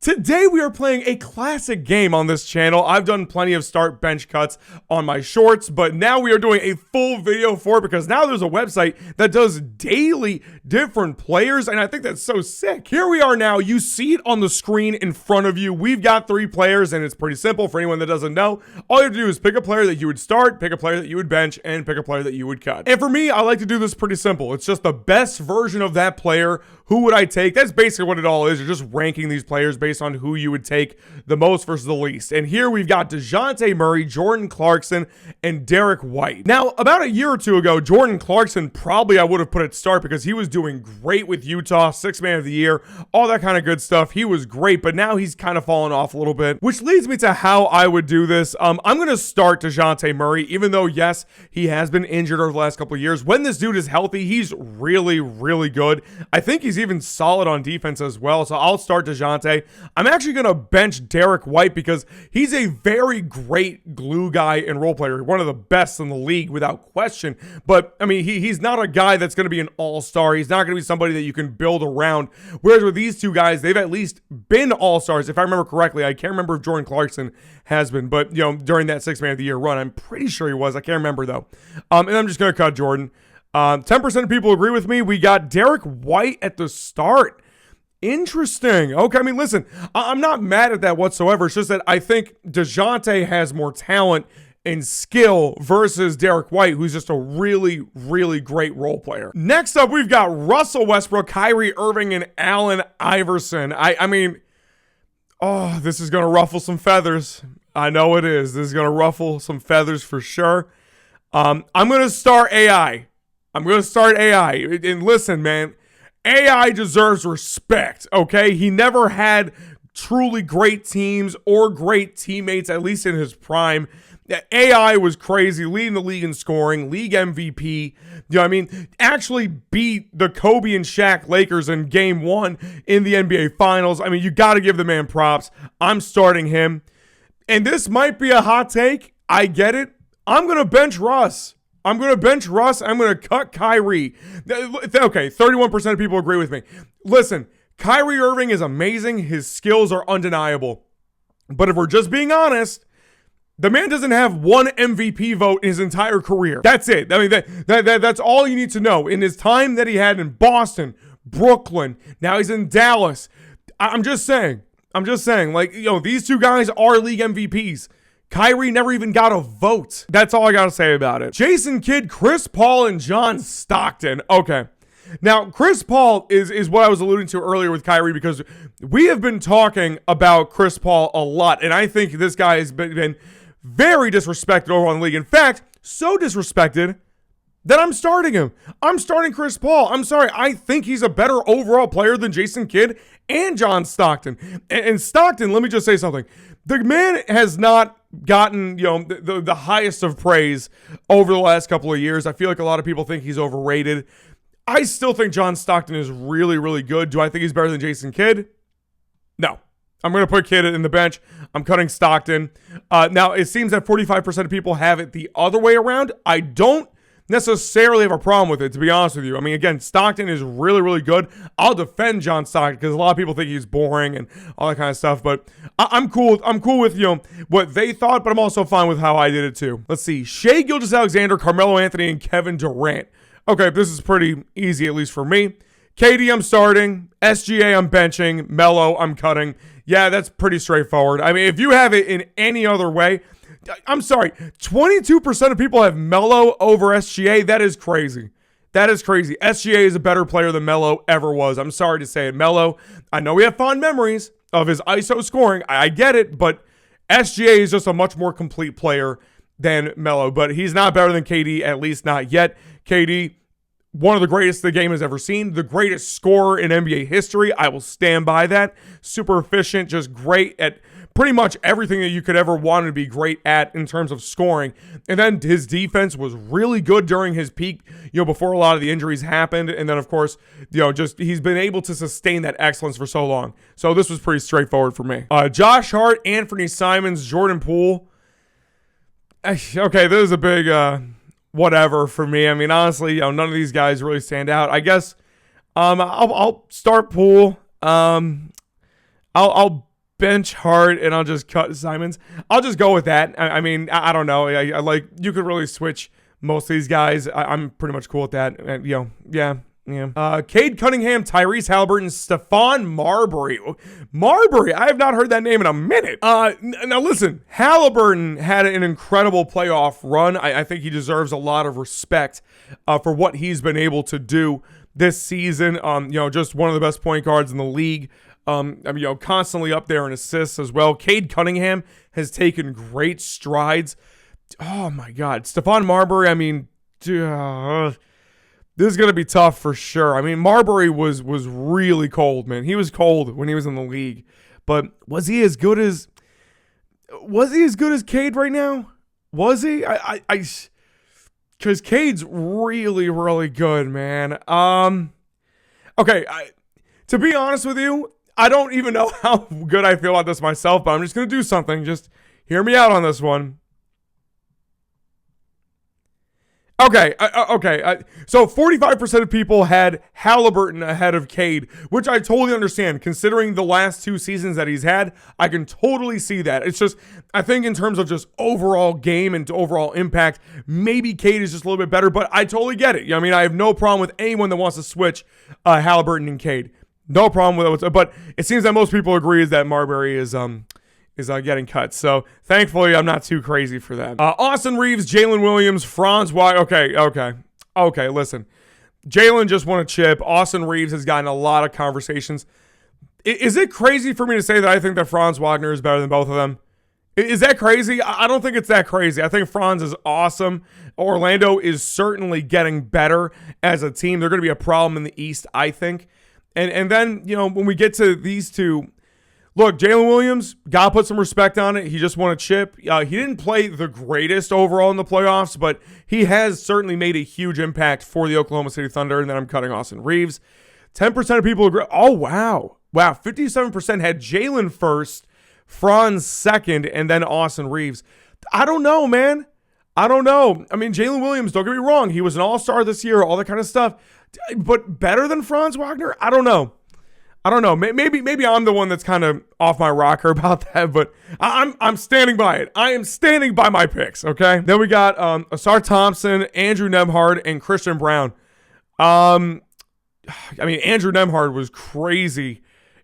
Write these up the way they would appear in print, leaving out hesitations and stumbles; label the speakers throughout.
Speaker 1: Today we are playing a classic game on this channel. I've done plenty of start bench cuts on my shorts, but now we are doing a full video for it because now there's a website that does daily different players, and I think that's so sick. Here we are now. You see it on the screen in front of you. We've got 3 players, and it's pretty simple for anyone that doesn't know. All you have to do is pick a player that you would start, pick a player that you would bench, and pick a player that you would cut. And for me, I like to do this pretty simple. It's just the best version of that player. Who would I take? That's basically what it all is. You're just ranking these players based on who you would take the most versus the least. And here we've got DeJounte Murray, Jordan Clarkson, and Derek White. Now, about a year or two ago, Jordan Clarkson probably I would have put at start because he was doing great with Utah, 6th man of the year, all that kind of good stuff. He was great, but now he's kind of fallen off a little bit, which leads me to how I would do this. I'm going to start DeJounte Murray, even though, yes, he has been injured over the last couple of years. When this dude is healthy, he's really, really good. I think he's even solid on defense as well, so I'll start DeJounte. I'm actually going to bench Derek White because he's a very great glue guy and role player, one of the best in the league without question. But I mean, he's not a guy that's going to be an all-star. He's not going to be somebody that you can build around. Whereas with these two guys, they've at least been all-stars. If I remember correctly, I can't remember if Jordan Clarkson has been, but you know, during that 6th man of the year run, I'm pretty sure he was. I can't remember though. And I'm just going to cut Jordan. 10% of people agree with me. We got Derek White at the start. Interesting. Okay, I mean, listen, I'm not mad at that whatsoever. It's just that I think DeJounte has more talent and skill versus Derek White, who's just a really, really great role player. Next up, we've got Russell Westbrook, Kyrie Irving, and Allen Iverson. I mean, oh, this is going to ruffle some feathers. I know it is. This is going to ruffle some feathers for sure. I'm going to start AI. I'm going to start AI. And listen, man, AI deserves respect, okay? He never had truly great teams or great teammates, at least in his prime. AI was crazy, leading the league in scoring, league MVP. You know what I mean? Actually beat the Kobe and Shaq Lakers in game 1 in the NBA Finals. I mean, you got to give the man props. I'm starting him. And this might be a hot take. I get it. I'm going to bench Russ. I'm going to bench Russ. I'm going to cut Kyrie. Okay, 31% of people agree with me. Listen, Kyrie Irving is amazing. His skills are undeniable. But if we're just being honest, the man doesn't have one MVP vote in his entire career. That's it. I mean, that's all you need to know. In his time that he had in Boston, Brooklyn, now he's in Dallas. I'm just saying, like, you know, these two guys are league MVPs. Kyrie never even got a vote. That's all I got to say about it. Jason Kidd, Chris Paul, and John Stockton. Okay. Now, Chris Paul is what I was alluding to earlier with Kyrie because we have been talking about Chris Paul a lot, and I think this guy has been very disrespected over on the league. In fact, so disrespected that I'm starting him. I'm starting Chris Paul. I'm sorry. I think he's a better overall player than Jason Kidd and John Stockton. And Stockton, let me just say something. The man has not gotten, you know, the highest of praise over the last couple of years. I feel like a lot of people think he's overrated. I still think John Stockton is really, really good. Do I think he's better than Jason Kidd? No. I'm going to put Kidd in the bench. I'm cutting Stockton. Now, it seems that 45% of people have it the other way around. I don't necessarily have a problem with it, to be honest with you. I mean, again, Stockton is really, really good. I'll defend John Stockton because a lot of people think he's boring and all that kind of stuff. But I'm cool. I'm cool with, you know, what they thought, but I'm also fine with how I did it too. Let's see. Shai Gilgeous-Alexander, Carmelo Anthony, and Kevin Durant. Okay, this is pretty easy, at least for me. KD, I'm starting. SGA, I'm benching. Melo, I'm cutting. Yeah, that's pretty straightforward. I mean, if you have it in any other way, I'm sorry, 22% of people have Melo over SGA. That is crazy. That is crazy. SGA is a better player than Melo ever was. I'm sorry to say it. Melo, I know we have fond memories of his ISO scoring. I get it, but SGA is just a much more complete player than Melo. But he's not better than KD, at least not yet. KD, one of the greatest the game has ever seen, the greatest scorer in NBA history. I will stand by that. Super efficient, just great at pretty much everything that you could ever want to be great at in terms of scoring. And then his defense was really good during his peak, you know, before a lot of the injuries happened. And then, of course, you know, just he's been able to sustain that excellence for so long. So this was pretty straightforward for me. Josh Hart, Anthony Simons, Jordan Poole. Okay, this is a big whatever for me. I mean, honestly, you know, none of these guys really stand out. I guess I'll start Poole. I'll bench Hart and I'll just cut Simons. I'll just go with that. I mean, I don't know. I like, you could really switch most of these guys. I'm pretty much cool with that. Yeah. Cade Cunningham, Tyrese Halliburton, Stephon Marbury. Marbury, I have not heard that name in a minute. Now listen, Halliburton had an incredible playoff run. I think he deserves a lot of respect for what he's been able to do this season. Just one of the best point guards in the league. Constantly up there in assists as well. Cade Cunningham has taken great strides. Oh my God, Stephon Marbury. I mean, this is going to be tough for sure. I mean, Marbury was really cold, man. He was cold when he was in the league. But was he as good as Cade right now? Was he? Because Cade's really, really good, man. Okay, to be honest with you, I don't even know how good I feel about this myself, but I'm just going to do something. Just hear me out on this one. Okay. So 45% of people had Halliburton ahead of Cade, which I totally understand. Considering the last 2 seasons that he's had, I can totally see that. It's just, I think in terms of just overall game and overall impact, maybe Cade is just a little bit better, but I totally get it. I mean, I have no problem with anyone that wants to switch Halliburton and Cade. No problem with it. But it seems that most people agree is that Marbury is getting cut. So thankfully, I'm not too crazy for that. Austin Reeves, Jalen Williams, Franz Wagner. Okay. Listen, Jalen just won a chip. Austin Reeves has gotten a lot of conversations. Is it crazy for me to say that I think that Franz Wagner is better than both of them? Is that crazy? I don't think it's that crazy. I think Franz is awesome. Orlando is certainly getting better as a team. They're going to be a problem in the East, I think. And then, when we get to these two, look, Jalen Williams, gotta put some respect on it. He just won a chip. He didn't play the greatest overall in the playoffs, but he has certainly made a huge impact for the Oklahoma City Thunder. And then I'm cutting Austin Reeves. 10% of people agree. Oh, wow. 57% had Jalen first, Franz second, and then Austin Reeves. I don't know, man. I don't know. I mean, Jalen Williams, don't get me wrong. He was an all-star this year, all that kind of stuff. But better than Franz Wagner? I don't know. Maybe I'm the one that's kind of off my rocker about that, but I'm standing by it. I am standing by my picks, okay? Then we got Ausar Thompson, Andrew Nembhard, and Christian Braun. Andrew Nembhard was crazy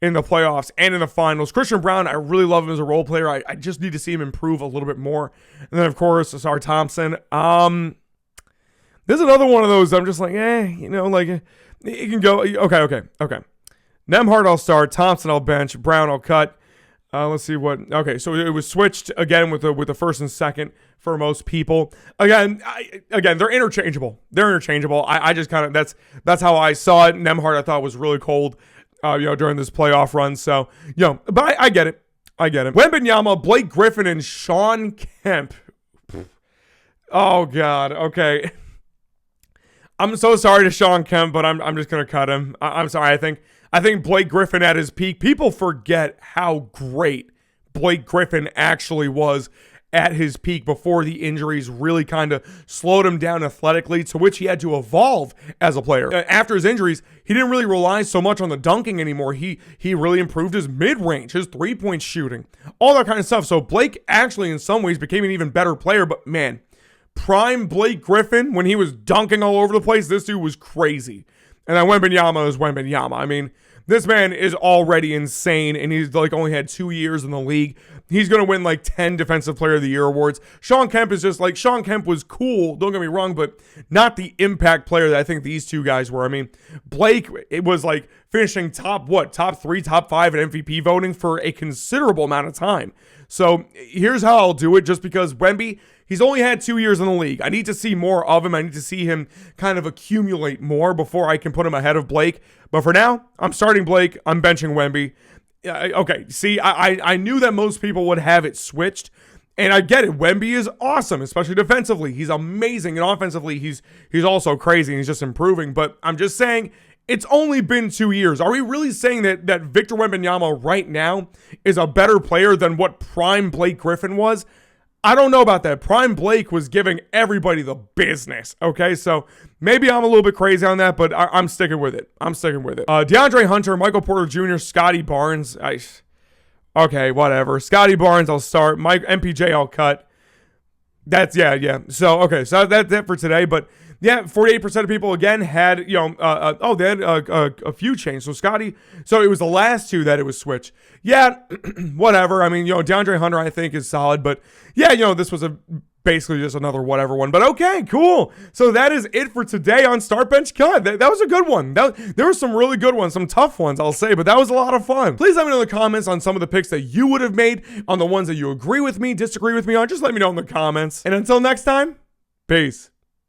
Speaker 1: in the playoffs and in the finals. Christian Braun, I really love him as a role player. I just need to see him improve a little bit more. And then, of course, Ausar Thompson. There's another one of those I'm just like, it can go. Okay. Nembhard I'll start, Thompson I'll bench, Brown I'll cut. Let's see what. Okay, so it was switched again with the first and second for most people. Again, they're interchangeable. I just kind of that's how I saw it. Nembhard I thought was really cold, during this playoff run. So but I get it. Wembanyama, Blake Griffin, and Shawn Kemp. Oh God. Okay. I'm so sorry to Shawn Kemp, but I'm just gonna cut him. I'm sorry. I think Blake Griffin at his peak. People forget how great Blake Griffin actually was at his peak before the injuries really kind of slowed him down athletically, to which he had to evolve as a player. After his injuries, he didn't really rely so much on the dunking anymore. He really improved his mid-range, his three-point shooting, all that kind of stuff. So Blake actually in some ways became an even better player, but man, prime Blake Griffin, when he was dunking all over the place, this dude was crazy. And then Wembanyama is Wembanyama. I mean, this man is already insane, and he's only had 2 years in the league. He's going to win 10 Defensive Player of the Year awards. Shawn Kemp is just Shawn Kemp was cool, don't get me wrong, but not the impact player that I think these two guys were. I mean, Blake, it was finishing top 3, top 5 at MVP voting for a considerable amount of time. So here's how I'll do it, just because Wemby, he's only had 2 years in the league. I need to see more of him. I need to see him kind of accumulate more before I can put him ahead of Blake. But for now, I'm starting Blake. I'm benching Wemby. Okay, see, I knew that most people would have it switched, and I get it. Wemby is awesome, especially defensively. He's amazing, and offensively, he's also crazy, and he's just improving. But I'm just saying, it's only been 2 years. Are we really saying that Victor Wembanyama right now is a better player than what prime Blake Griffin was? I don't know about that. Prime Blake was giving everybody the business, okay? So maybe I'm a little bit crazy on that, but I'm sticking with it. DeAndre Hunter, Michael Porter Jr., Scotty Barnes. Okay, whatever. Scotty Barnes, I'll start. Mike MPJ, I'll cut. That's yeah. So okay, so that's it for today. But yeah, 48% of people again had they had a few changes. So Scotty, so it was the last two that it was switched. Yeah, whatever. I mean, DeAndre Hunter I think is solid, but yeah, this was basically just another whatever one. But okay, cool. So that is it for today on Start Bench Cut. That was a good one. There were some really good ones, some tough ones, I'll say, but that was a lot of fun. Please let me know in the comments on some of the picks that you would have made, on the ones that you agree with me, disagree with me on. Just let me know in the comments. And until next time, peace.